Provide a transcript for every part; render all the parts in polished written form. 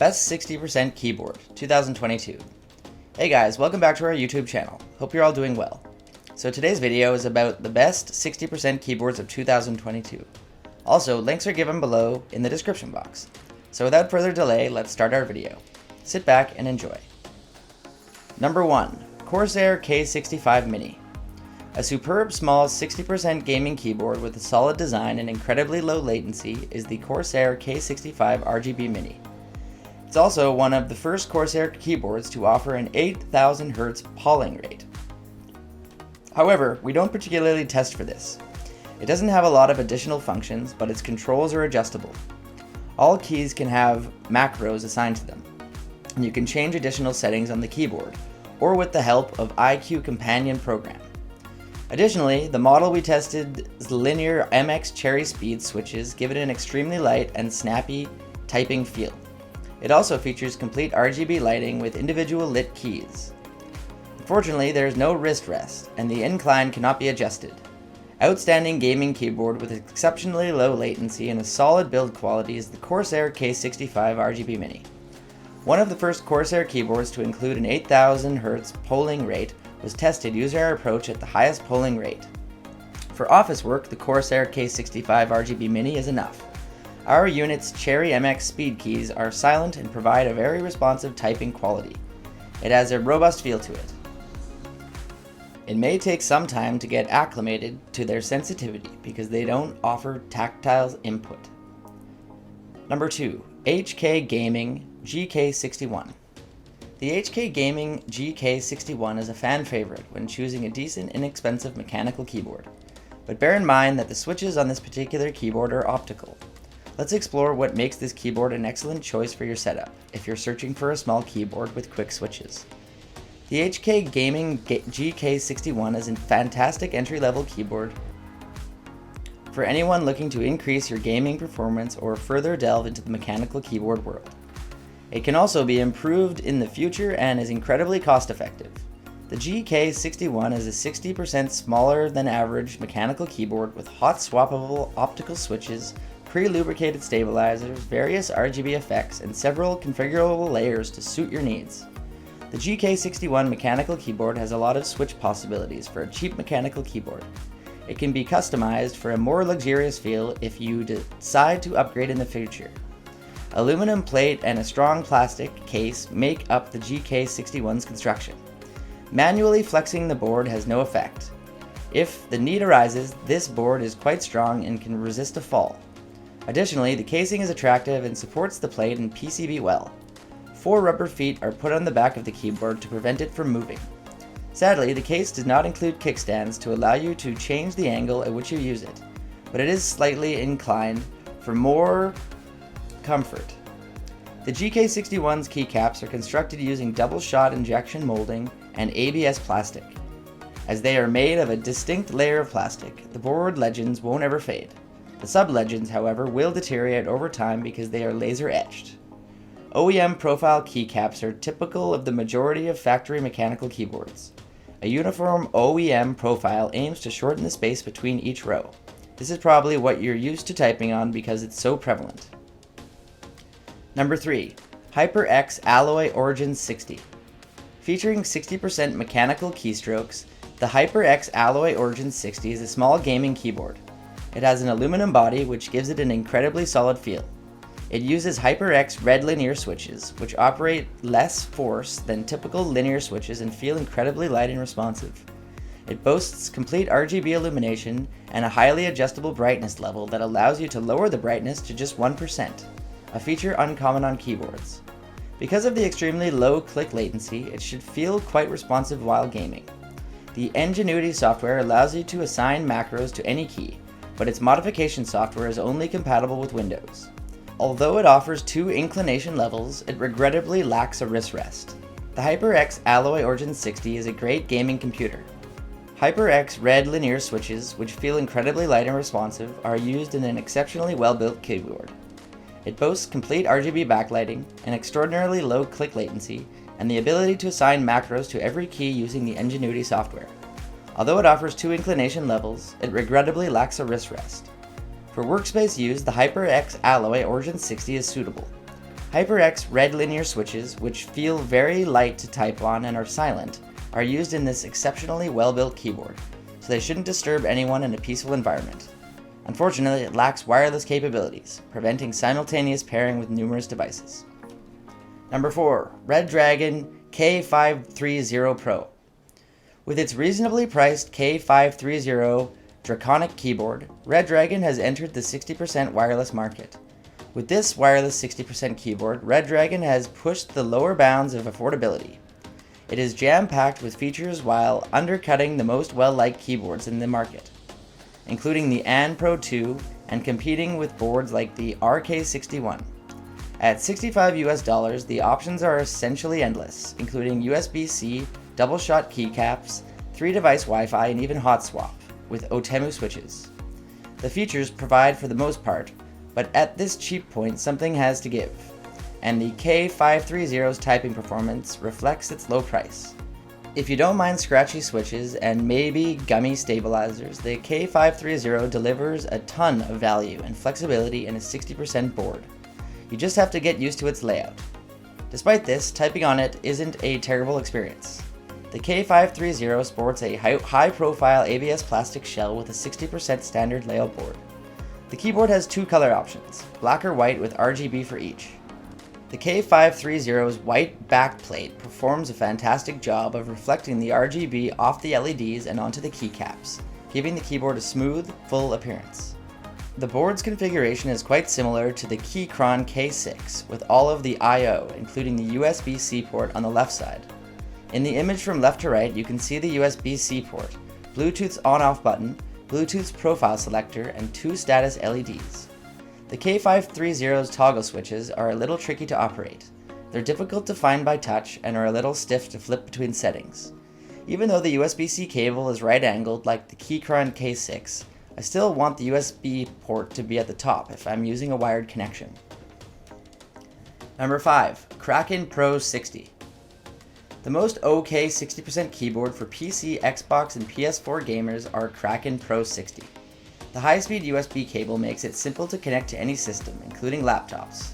Best 60% Keyboard, 2022. Hey guys, welcome back to our YouTube channel. Hope you're all doing well. So today's video is about the best 60% keyboards of 2022. Also, links are given below in the description box. So without further delay, let's start our video. Sit back and enjoy. Number 1. Corsair K65 Mini. A superb small 60% gaming keyboard with a solid design and incredibly low latency is the Corsair K65 RGB Mini. It's also one of the first Corsair keyboards to offer an 8000 Hz polling rate. However, we don't particularly test for this. It doesn't have a lot of additional functions, but its controls are adjustable. All keys can have macros assigned to them, and you can change additional settings on the keyboard, or with the help of iCUE companion program. Additionally, the model we tested's linear MX cherry speed switches give it an extremely light and snappy typing feel. It also features complete RGB lighting with individual lit keys. Unfortunately, there is no wrist rest, and the incline cannot be adjusted. Outstanding gaming keyboard with exceptionally low latency and a solid build quality is the Corsair K65 RGB Mini. One of the first Corsair keyboards to include an 8000 Hz polling rate was tested using our approach at the highest polling rate. For office work, the Corsair K65 RGB Mini is enough. Our unit's Cherry MX speed keys are silent and provide a very responsive typing quality. It has a robust feel to it. It may take some time to get acclimated to their sensitivity because they don't offer tactile input. Number 2. HK Gaming GK61. The HK Gaming GK61 is a fan favorite when choosing a decent, inexpensive mechanical keyboard. But bear in mind that the switches on this particular keyboard are optical. Let's explore what makes this keyboard an excellent choice for your setup if you're searching for a small keyboard with quick switches. The HK Gaming GK61 is a fantastic entry-level keyboard for anyone looking to increase your gaming performance or further delve into the mechanical keyboard world. It can also be improved in the future and is incredibly cost-effective. The GK61 is a 60% smaller than average mechanical keyboard with hot swappable optical switches, pre-lubricated stabilizers, various RGB effects, and several configurable layers to suit your needs. The GK61 mechanical keyboard has a lot of switch possibilities for a cheap mechanical keyboard. It can be customized for a more luxurious feel if you decide to upgrade in the future. Aluminum plate and a strong plastic case make up the GK61's construction. Manually flexing the board has no effect. If the need arises, this board is quite strong and can resist a fall. Additionally, the casing is attractive and supports the plate and PCB well. 4 rubber feet are put on the back of the keyboard to prevent it from moving. Sadly, the case does not include kickstands to allow you to change the angle at which you use it, but it is slightly inclined for more comfort. The GK61's keycaps are constructed using double-shot injection molding and ABS plastic. As they are made of a distinct layer of plastic, the board legends won't ever fade. The sub-legends, however, will deteriorate over time because they are laser etched. OEM profile keycaps are typical of the majority of factory mechanical keyboards. A uniform OEM profile aims to shorten the space between each row. This is probably what you're used to typing on because it's so prevalent. Number 3. HyperX Alloy Origin 60. Featuring 60% mechanical keystrokes, the HyperX Alloy Origin 60 is a small gaming keyboard. It has an aluminum body which gives it an incredibly solid feel. It uses HyperX red linear switches, which operate less force than typical linear switches and feel incredibly light and responsive. It boasts complete RGB illumination and a highly adjustable brightness level that allows you to lower the brightness to just 1%, a feature uncommon on keyboards. Because of the extremely low click latency, it should feel quite responsive while gaming. The Ingenuity software allows you to assign macros to any key, but its modification software is only compatible with Windows. Although it offers 2 inclination levels, it regrettably lacks a wrist rest. The HyperX Alloy Origin 60 is a great gaming computer. HyperX red linear switches, which feel incredibly light and responsive, are used in an exceptionally well-built keyboard. It boasts complete RGB backlighting, an extraordinarily low click latency, and the ability to assign macros to every key using the Ingenuity software. Although it offers 2 inclination levels, it regrettably lacks a wrist rest. For workspace use, the HyperX Alloy Origin 60 is suitable. HyperX red linear switches, which feel very light to type on and are silent, are used in this exceptionally well-built keyboard, so they shouldn't disturb anyone in a peaceful environment. Unfortunately, it lacks wireless capabilities, preventing simultaneous pairing with numerous devices. Number 4. Redragon K530 Pro. With its reasonably priced K530 Draconic keyboard, Redragon has entered the 60% wireless market. With this wireless 60% keyboard, Redragon has pushed the lower bounds of affordability. It is jam-packed with features while undercutting the most well-liked keyboards in the market, including the AN Pro 2 and competing with boards like the RK61. At $65 US, the options are essentially endless, including USB-C, double-shot keycaps, 3-device Wi-Fi, and even hot swap, with Otemu switches. The features provide for the most part, but at this cheap point something has to give, and the K530's typing performance reflects its low price. If you don't mind scratchy switches and maybe gummy stabilizers, the K530 delivers a ton of value and flexibility in a 60% board. You just have to get used to its layout. Despite this, typing on it isn't a terrible experience. The K530 sports a high-profile ABS plastic shell with a 60% standard layout board. The keyboard has two color options, black or white with RGB for each. The K530's white backplate performs a fantastic job of reflecting the RGB off the LEDs and onto the keycaps, giving the keyboard a smooth, full appearance. The board's configuration is quite similar to the Kraken K6, with all of the I/O, including the USB-C port on the left side. In the image from left to right, you can see the USB-C port, Bluetooth's on-off button, Bluetooth's profile selector, and two status LEDs. The K530's toggle switches are a little tricky to operate. They're difficult to find by touch and are a little stiff to flip between settings. Even though the USB-C cable is right-angled like the Kraken K6, I still want the USB port to be at the top if I'm using a wired connection. Number 5. Kraken Pro 60. The most okay 60% keyboard for PC, Xbox, and PS4 gamers are Kraken Pro 60. The high-speed USB cable makes it simple to connect to any system, including laptops.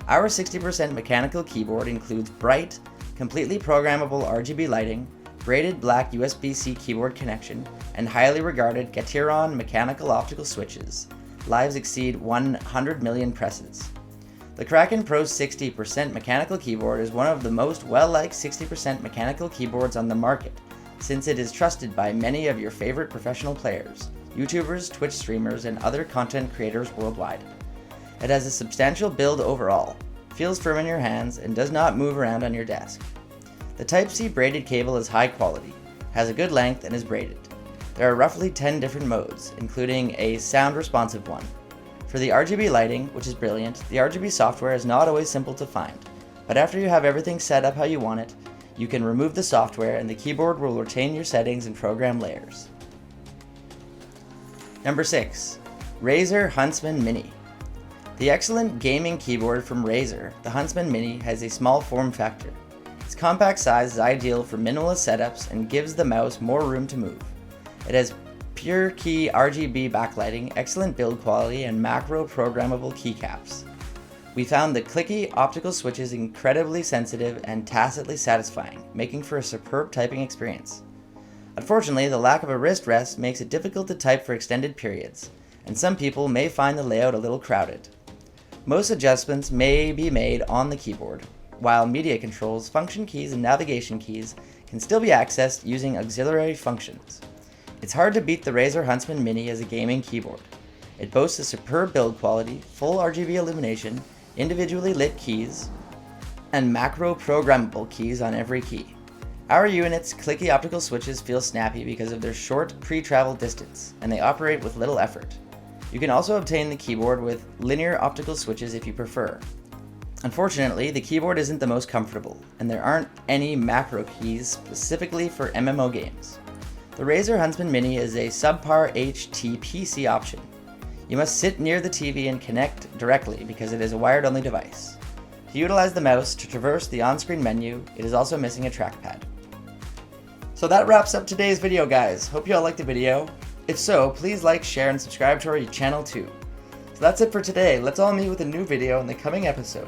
Our 60% mechanical keyboard includes bright, completely programmable RGB lighting, braided black USB-C keyboard connection, and highly regarded Gateron mechanical optical switches. Lives exceed 100 million presses. The Kraken Pro 60% mechanical keyboard is one of the most well-liked 60% mechanical keyboards on the market, since it is trusted by many of your favorite professional players, YouTubers, Twitch streamers, and other content creators worldwide. It has a substantial build overall, feels firm in your hands, and does not move around on your desk. The Type-C braided cable is high quality, has a good length, and is braided. There are roughly 10 different modes, including a sound-responsive one. For the RGB lighting, which is brilliant, the RGB software is not always simple to find, but after you have everything set up how you want it, you can remove the software and the keyboard will retain your settings and program layers. Number 6. Razer Huntsman Mini. The excellent gaming keyboard from Razer, the Huntsman Mini, has a small form factor. Its compact size is ideal for minimalist setups and gives the mouse more room to move. It has pure key RGB backlighting, excellent build quality, and macro programmable keycaps. We found the clicky optical switches incredibly sensitive and tacitly satisfying, making for a superb typing experience. Unfortunately, the lack of a wrist rest makes it difficult to type for extended periods, and some people may find the layout a little crowded. Most adjustments may be made on the keyboard, while media controls, function keys, and navigation keys can still be accessed using auxiliary functions. It's hard to beat the Razer Huntsman Mini as a gaming keyboard. It boasts a superb build quality, full RGB illumination, individually lit keys, and macro programmable keys on every key. Our unit's clicky optical switches feel snappy because of their short pre-travel distance, and they operate with little effort. You can also obtain the keyboard with linear optical switches if you prefer. Unfortunately, the keyboard isn't the most comfortable, and there aren't any macro keys specifically for MMO games. The Razer Huntsman Mini is a subpar HT-PC option. You must sit near the TV and connect directly because it is a wired-only device. To utilize the mouse to traverse the on-screen menu, it is also missing a trackpad. So that wraps up today's video, guys. Hope you all liked the video. If so, please like, share, and subscribe to our channel too. So that's it for today. Let's all meet with a new video in the coming episode.